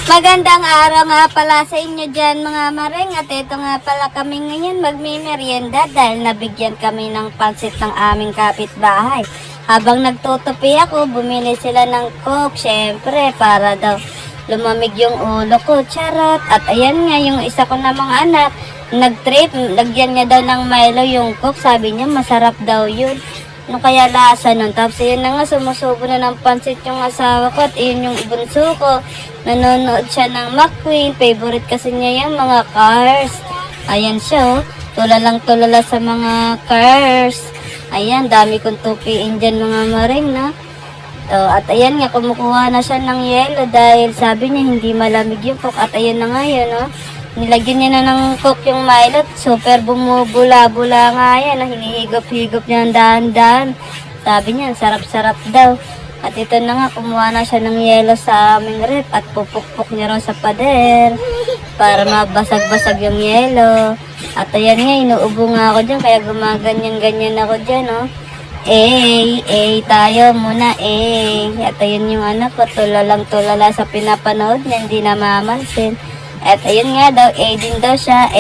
Magandang araw nga pala sa inyo dyan mga maring at ito nga pala kami ngayon magmimerienda dahil nabigyan kami ng pansit ng aming kapitbahay. Habang nagtutupi ako, bumili sila ng coke, syempre para daw lumamig yung ulo ko, charot. At ayan nga yung isa ko namang anak, nag-trip, lagyan niya daw ng Milo yung coke, sabi niya masarap daw yun. Ano kaya lasa nun? Tapos yun na nga, sumusubo na ng pansit yung asawa ko at yun yung bunso ko. Nanonood siya ng McQueen. Favorite kasi niya yung mga cars. Ayan siya, oh. Tulala sa mga cars. Ayan, dami kong tupiin dyan mga maring, no? At ayan nga, kumukuha na siya ng yelo dahil sabi niya hindi malamig yung coke. At ayan na nga yun, no? Nilagyan niya na ng coke yung Milo. Super bumubula-bula nga yan. Hinihigop-higop niya ang dahan-dahan. Sabi niya, sarap-sarap daw. At ito na nga, kumuha na siya ng yelo sa aming rep. At pupukpok niya rin sa pader. Para mabasag-basag yung yelo. At ayan nga, inuubo nga ako dyan. Kaya gumaganyan-ganyan ako dyan, no? Tayo muna, At ayun yung anak ko, tulalang-tulala sa pinapanood niya. Hindi na mamansin. At ayun nga daw, din daw siya,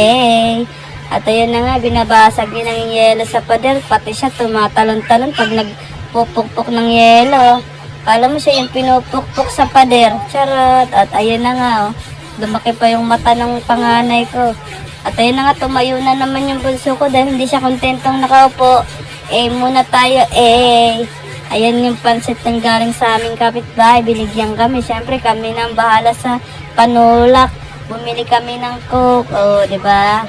At ayun na nga, binabasag niya ng yelo sa pader. Pati siya tumatalon-talon pag nagpupukpok ng yelo. Kala mo siya yung pinupukpok sa pader. Charot. At ayun na nga, oh. Lumaki pa yung mata ng panganay ko. At ayun na nga, tumayo na naman yung bunso ko dahil hindi siya kontentong nakaupo. Muna tayo, Ayan yung pansit ng galing sa aming kapitbahay. Binigyan kami. Siyempre kami nang bahala sa panulak. Bumili kami ng coke, di ba?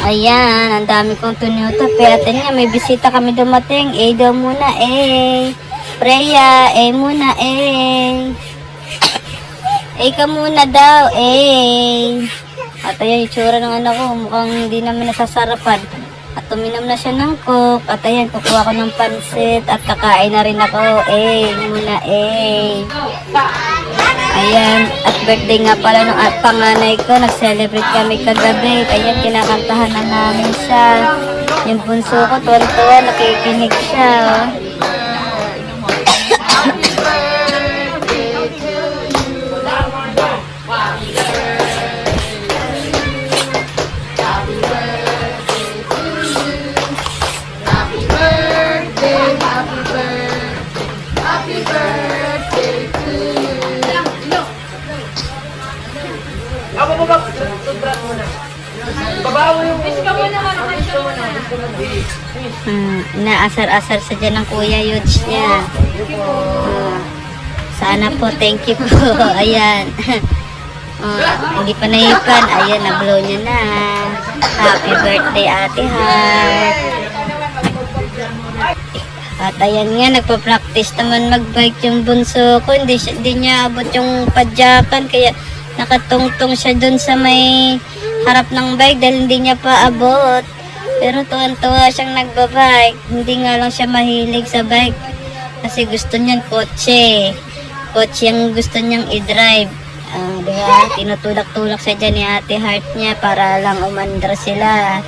Ayan, ang dami kong tunuto. Pero nga, may bisita kami dumating. Daw muna, Freya, muna, ka muna daw, At ayan, itsura ng anak ko, mukhang hindi namin nasasarapan. At uminom na siya ng coke. At ayan, kukuha ko ng pansit. At kakain na rin ako, muna, Ayan, at birthday nga pala nung panganay ko, nag-celebrate kami kagabi. Ayan, kinakantahan na namin siya. Yung bunso ko, tuwan-tuwa, nakikinig siya, oh. Naasar-asar sa dyan ng Kuya Yudes niya. Sana po, thank you po. Ayan. Hindi pa naipan. Ayan, na-blow niya na. Happy birthday, Ate Heart. At ayan nga, nagpa-practice naman mag-bike yung bunso ko. Hindi niya abot yung padyakan. Kaya nakatungtong siya dun sa may harap ng bike dahil hindi niya pa abot. Pero tuwan-tuwa siyang nagbabike. Hindi nga lang siya mahilig sa bike. Kasi gusto niyan kotse. Kotse yung gusto niyang i-drive. Diba? Tinutulak-tulak siya dyan ni Ate Heart niya para lang umandar sila.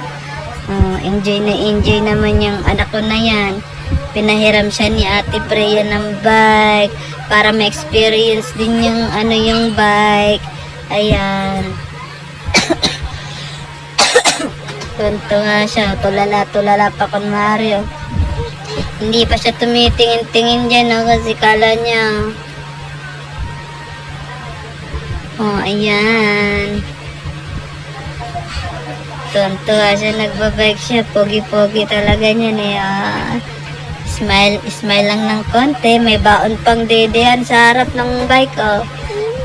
Enjoy na enjoy naman yung anak ko na yan. Pinahiram siya ni Ate Freya ng bike para ma-experience din yung yung bike. Ayan. Tuntua siya, tulala pa con Mario. Hindi pa siya tumitingin-tingin dyan, kasi kala niya. Ayan. Tuntua siya, nagbabike siya, pogi-pogi talaga niyan, Smile lang ng konti, may baon pang dedehan sa harap ng bike,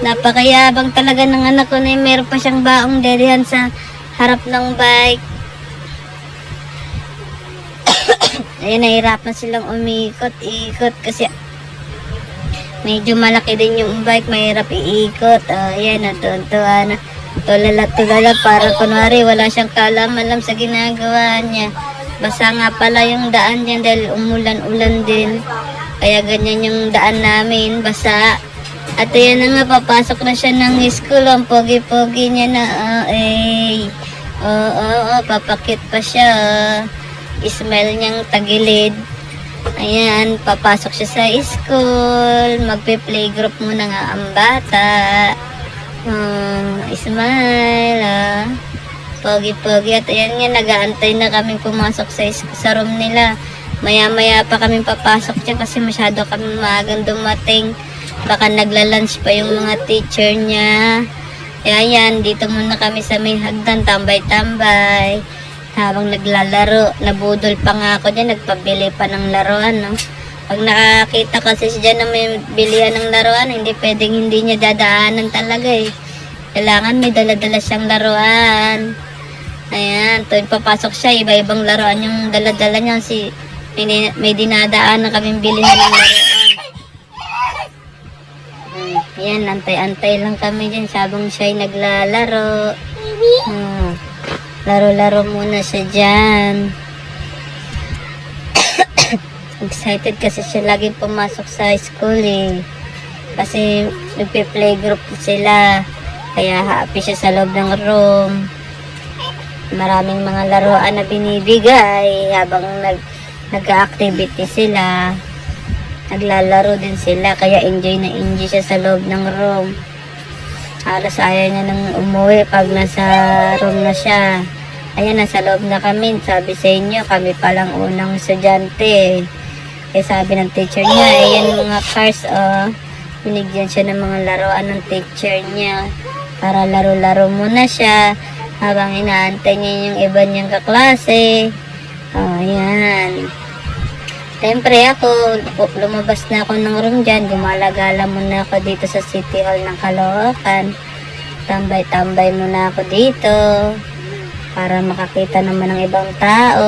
Napakayabang talaga ng anak ko na meron pa siyang baong dedehan sa harap ng bike. Ayun, nahirapan silang umikot-ikot kasi medyo malaki din yung bike, mahirap iikot. Ayan, natutuwa na. Tulala para kunwari wala siyang kaalam-alam sa ginagawa niya. Basa nga pala yung daan niya dahil umulan-ulan din. Kaya ganyan yung daan namin, basa. At ayan na nga, papasok na siya ng school. Ang pogi-pogi niya na, papakit pa siya. Smile niyang tagilid. Ayan, papasok siya sa school. Magpe-playgroup muna nga ang bata. Smile, Pogi-pogi. At ayan nga, nag-aantay na kami pumasok sa room nila. Maya-maya pa kami papasok dyan kasi masyado kami maagang dumating. Baka nagla-lunch pa yung mga teacher niya. Kaya yan, dito muna kami sa may hagdan, tambay-tambay. Habang naglalaro, nabudol pa nga ako dyan, nagpabili pa ng laruan, no? Pag nakakita kasi siya na may bilihan ng laruan, hindi pwedeng hindi niya dadaanan talaga eh. Kailangan may dala-dala siyang laruan. Ayan, tuwing papasok siya, iba-ibang laruan yung dala-dala niya. May dinadaanan kaming bilihan ng laruan. Ayan, antay-antay lang kami dyan. Sabang siya'y naglalaro. Laro-laro muna siya dyan. Excited kasi siya laging pumasok sa school eh. Kasi nagpe-playgroup sila. Kaya happy siya sa loob ng room. Maraming mga laruan na binibigay habang nag-activity sila. Naglalaro din sila. Kaya enjoy na enjoy siya sa loob ng room. Halos ayaw niya nang umuwi pag nasa room na siya. Ayan, nasa loob na kami. Sabi sa inyo, kami palang unang estudyante. Eh sabi ng teacher niya, ayan mga cars, binigyan siya ng mga laruan ng teacher niya. Para laro-laro muna siya habang inaantay niya yung iba niyang kaklase. Ayan. Siyempre ako, lumabas na ako ng room dyan. Gumala-gala muna ako dito sa City Hall ng Caloocan. Tambay-tambay muna ako dito. Para makakita naman ng ibang tao.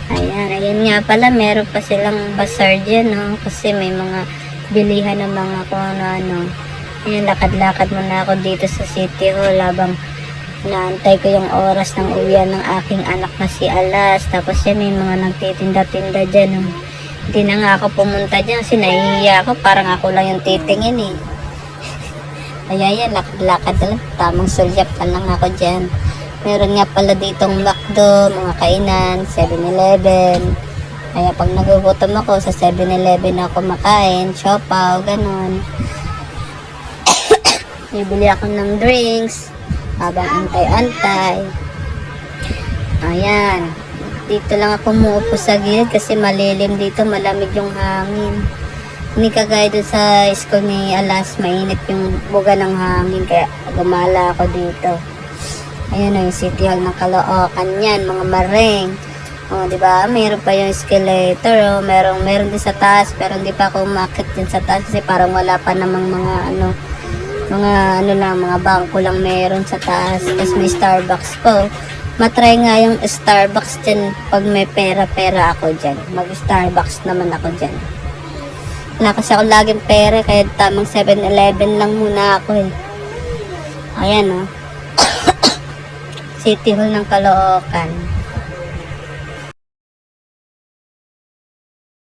Ayan nga pala, meron pa silang bazaar dyan, no? Kasi may mga bilihan ng mga kung ano-ano. Ayan, lakad-lakad muna ako dito sa City Hall habang naantay ko yung oras ng uwian ng aking anak na si Alas. Tapos yan, may mga nagtitinda-tinda dyan. Hindi na nga ako pumunta dyan kasi nahihiya ako. Parang ako lang yung titingin eh. Kaya yan, lakad-lakad lang. Tamang sulyap pa lang ako dyan. Meron nga pala ditong McDo, mga kainan, 7-Eleven. Kaya pag nagugutom ako, sa 7-Eleven ako makain, siopaw, ganun. Bibili ako ng drinks habang antay-antay. Ayan. Dito lang ako muupo sa gilid kasi malilim dito, malamig yung hangin. Hindi kagaya doon sa school ni Alas, mainit yung buga ng hangin kaya gumala ako dito. Ayan o, yung City Hall ng Caloocan yan, mga maring. O, diba? Mayroon pa yung escalator. O, meron din sa taas, pero hindi pa ako umakit din sa taas kasi parang wala pa namang mga bangko lang meron sa taas. Tapos may Starbucks po. Matry nga yung Starbucks dyan pag may pera-pera ako dyan. Mag-Starbucks naman ako dyan. Wala kasi ako laging pera, kaya tamang 7-Eleven lang muna ako eh. Ayan o. City Hall ng Caloocan.